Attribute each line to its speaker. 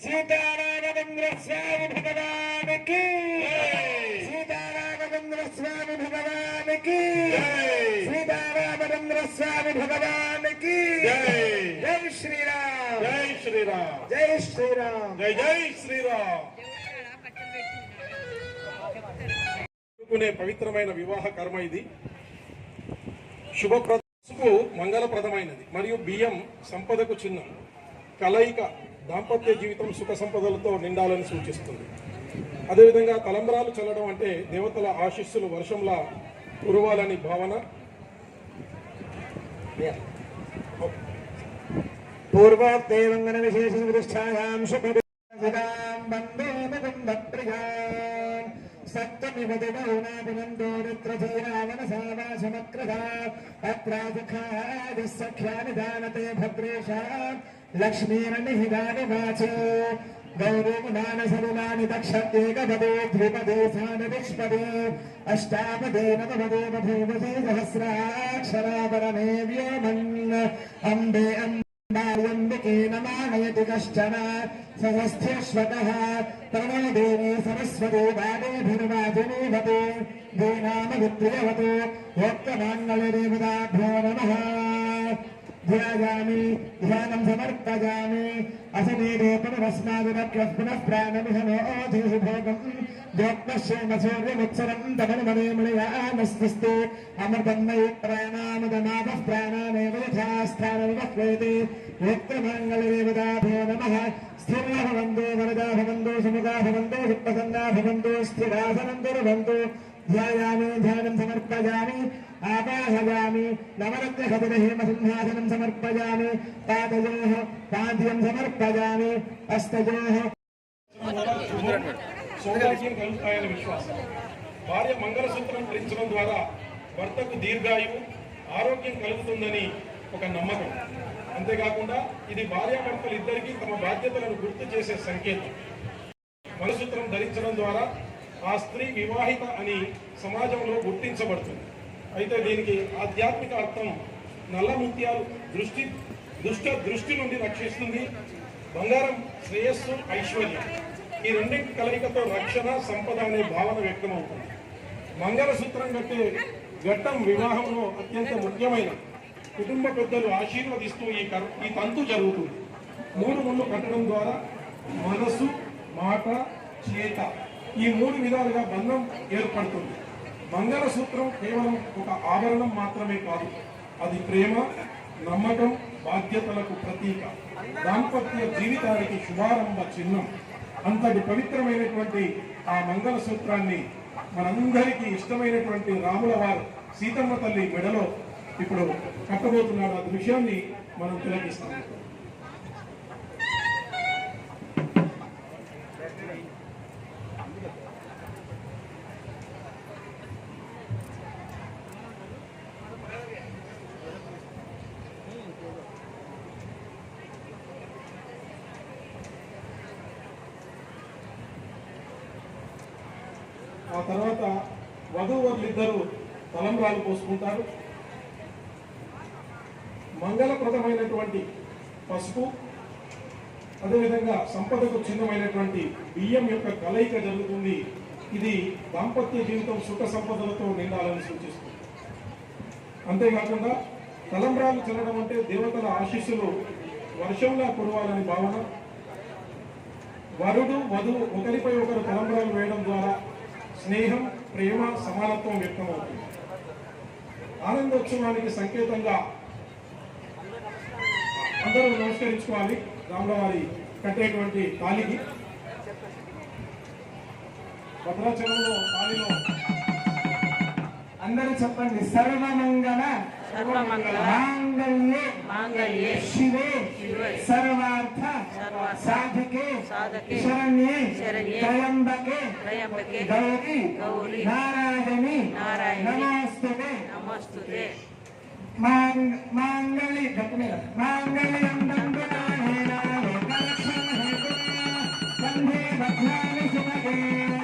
Speaker 1: सीतारामचंद्र स्वामी भगवान की सीतारामचंद्र स्वामी भगवान की सीतारामचंद्र स्वामी भगवान की जय श्री राम जय श्री राम जय श्री राम जय जय श्री राम పవిత్రమైన వివాహ కర్మ ఇది శుభప్రదకు మంగళప్రదమైనది మరియు బియ్యం సంపదకు చిహ్నం కలయిక దాంపత్య జీవితం సుఖ సంపదలతో నిండాలని సూచిస్తుంది. అదేవిధంగా తలంబ్రాలు చల్లడం అంటే దేవతల ఆశీస్సులు వర్షంలా కురవాలని భావన. పూర్వోక్తేవంగన విశేష దృష్టాయాం శుభదినాం వందే ముకుంద ప్రియాన్ सप्तमिवदिवौनादिनन्दोरित्रधीरावनसावासमक्रधा अत्रासखादिसख्यानि दानते भद्रेषां लक्ष्मीर्निहितानि वाचे गौरीमानसलिलानि दक्षत्येकपदे ध्रुपदे सानदिष्पदे अष्टापदे नवपदे बभूवसे सहस्राक्षरापरमे व्योमन् अम्बे अम्बार्यम्बिके नमानयति कश्चन सहस्रेष्वतः प्रणवदेवी सरस्वती वादेभिर्वाजिनीवते दीनामवित्रियवते योक्तमाङ्गल्यदेवताभ्यो नमः ध्यायामि ध्यानं समर्पयामि असनीरे पुनरस्मादिनभ्यः पुनः प्राणमिह नोऽधिः भोगम् जोक्तश्येम सूर्यमुत्सरं तमनुमने मणियामस्तिस्ते अमृतं मयि प्राणामुदमापः प्राणानेव यथास्थानमुपह्वेति योक्तमाङ्गल्यदेवताभ्यो नमः स्थिरा भवन्तु वरदा भवन्तु सुमुखा भवन्तु सुप्रसन्ना भवन्तु स्थिरासनन्तु ध्यायामि ध्यानं समर्पयामि आवाहयामि नवरत्नखचितहेमसिंहासनं समर्पयामि पादयोः पाद्यं समर्पयामि हस्तयोः
Speaker 2: సౌభాగ్యం కలుగుతాయని విశ్వాసం. భార్య మంగళసూత్రం ధరించడం ద్వారా భర్తకు దీర్ఘాయువు ఆరోగ్యం కలుగుతుందని ఒక నమ్మకం. అంతేకాకుండా ఇది భార్యాభర్తలు ఇద్దరికీ తమ బాధ్యతలను గుర్తు చేసే సంకేతం. మంగళసూత్రం ధరించడం ద్వారా ఆ స్త్రీ వివాహిత అని సమాజంలో గుర్తించబడుతుంది. అయితే దీనికి ఆధ్యాత్మిక అర్థం నల్ల ముత్యాలు దుష్ట దృష్టి నుండి రక్షిస్తుంది. బంగారం శ్రేయస్సు ఐశ్వర్యం ఈ రెండింటి కలయికతో రక్షణ సంపద అనే భావన వ్యక్తమవుతుంది. మంగళసూత్రం కట్టే ఘట్టం వివాహంలో అత్యంత ముఖ్యమైన కుటుంబ పెద్దలు ఆశీర్వదిస్తూ ఈ తంతు జరుగుతుంది. 3 ముళ్ళు కట్టడం ద్వారా మనసు మాట చేత ఈ 3 విధాలుగా బంధం ఏర్పడుతుంది. మంగళసూత్రం కేవలం ఒక ఆభరణం మాత్రమే కాదు, అది ప్రేమ నమ్మకం బాధ్యతలకు ప్రతీక, దాంపత్య జీవితానికి శుభారంభ చిహ్నం. అంతటి పవిత్రమైనటువంటి ఆ మంగళసూత్రాన్ని మనందరికీ ఇష్టమైనటువంటి రాముల వారు సీతమ్మ తల్లి మెడలో ఇప్పుడు కట్టబోతున్నాడు. ఆ దృశ్యాన్ని మనం తిలకిస్తాం. ఆ తర్వాత వధూవరులిద్దరూ తలంబ్రాలు పోసుకుంటారు. మంగళప్రదమైనటువంటి పసుపు అదేవిధంగా సంపదకు చిహ్నమైనటువంటి బియ్యం యొక్క కలయిక జరుగుతుంది. ఇది దాంపత్య జీవితం సుఖ సంపదలతో నిండాలని సూచిస్తుంది. అంతేకాకుండా తలంబ్రాలు చల్లడం అంటే దేవతల ఆశీస్సులు వర్షంలా కురవాలని భావన. వరుడు వధువు ఒకరిపై ఒకరు తలంబ్రాలు వేయడం ద్వారా స్నేహం ప్రేమ సమానత్వం వ్యక్తమవుతుంది. ఆనందోత్సవానికి సంకేతంగా అందరూ నమస్కరించుకోవాలి. రాముల వారి కట్టేటువంటి తాళికి భద్రాచలంలో తాళిలో
Speaker 1: అందరూ చెప్పండి. సర్వమంగళ మాంగళ్యే శివే సర్వార్థ సాధికే
Speaker 3: साधके
Speaker 4: शरण्ये
Speaker 3: शरण्ये
Speaker 4: त्र्यंबके
Speaker 3: त्र्यंबके
Speaker 4: गौरी
Speaker 3: गौरी
Speaker 4: नारायणी
Speaker 3: नारायणी
Speaker 4: नमोस्तुते
Speaker 3: नमस्तुते
Speaker 4: मांगल्य मांगल्यं दंडनाय लोकरक्षण हेतुना वंदे भद्राणि सुभगे